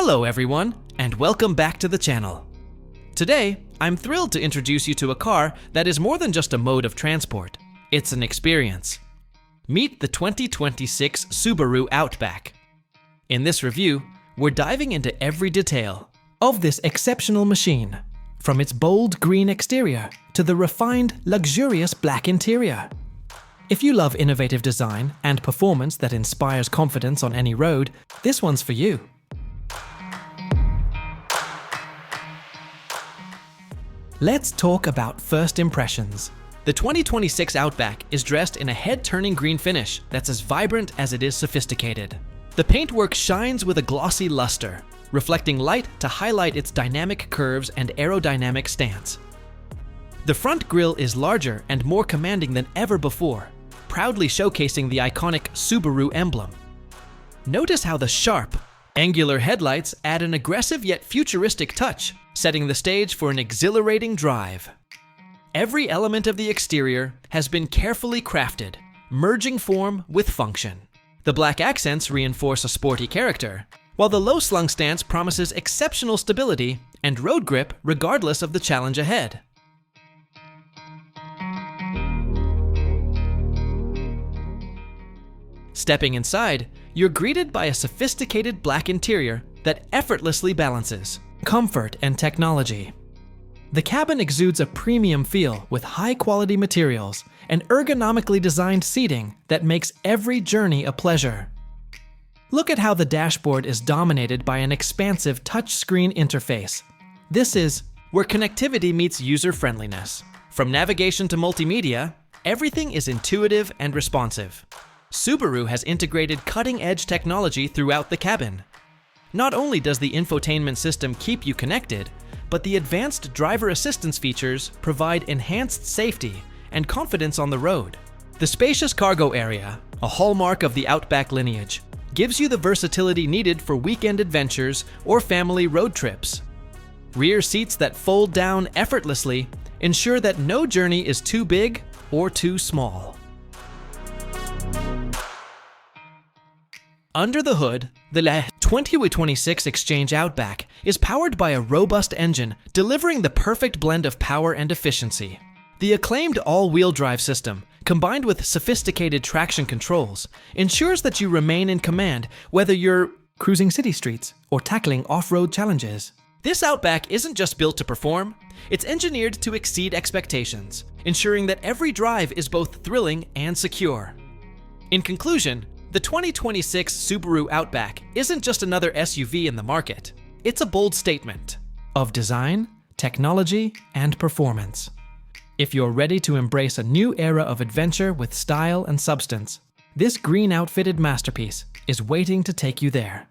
Hello everyone, and welcome back to the channel. Today, I'm thrilled to introduce you to a car that is more than just a mode of transport. It's an experience. Meet the 2026 Subaru Outback. In this review, we're diving into every detail of this exceptional machine, from its bold green exterior to the refined, luxurious black interior. If you love innovative design and performance that inspires confidence on any road, this one's for you. Let's talk about first impressions. The 2026 Outback is dressed in a head-turning green finish that's as vibrant as it is sophisticated. The paintwork shines with a glossy luster, reflecting light to highlight its dynamic curves and aerodynamic stance. The front grille is larger and more commanding than ever before, proudly showcasing the iconic Subaru emblem. Notice how the sharp, angular headlights add an aggressive yet futuristic touch, setting the stage for an exhilarating drive. Every element of the exterior has been carefully crafted, merging form with function. The black accents reinforce a sporty character, while the low-slung stance promises exceptional stability and road grip regardless of the challenge ahead. Stepping inside, you're greeted by a sophisticated black interior that effortlessly balances comfort and technology. The cabin exudes a premium feel with high-quality materials and ergonomically designed seating that makes every journey a pleasure. Look at how the dashboard is dominated by an expansive touchscreen interface. This is where connectivity meets user-friendliness. From navigation to multimedia, everything is intuitive and responsive. Subaru has integrated cutting-edge technology throughout the cabin. Not only does the infotainment system keep you connected, but the advanced driver assistance features provide enhanced safety and confidence on the road. The spacious cargo area, a hallmark of the Outback lineage, gives you the versatility needed for weekend adventures or family road trips. Rear seats that fold down effortlessly ensure that no journey is too big or too small. Under the hood, the 2026 Exchange Outback is powered by a robust engine delivering the perfect blend of power and efficiency. The acclaimed all-wheel drive system, combined with sophisticated traction controls, ensures that you remain in command whether you're cruising city streets or tackling off-road challenges. This Outback isn't just built to perform, it's engineered to exceed expectations, ensuring that every drive is both thrilling and secure. In conclusion, the 2026 Subaru Outback isn't just another SUV in the market. It's a bold statement of design, technology, and performance. If you're ready to embrace a new era of adventure with style and substance, this green outfitted masterpiece is waiting to take you there.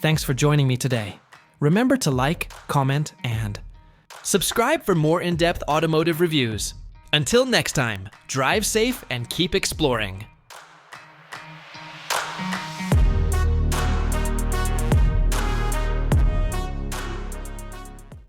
Thanks for joining me today. Remember to like, comment, and subscribe for more in-depth automotive reviews. Until next time, drive safe and keep exploring.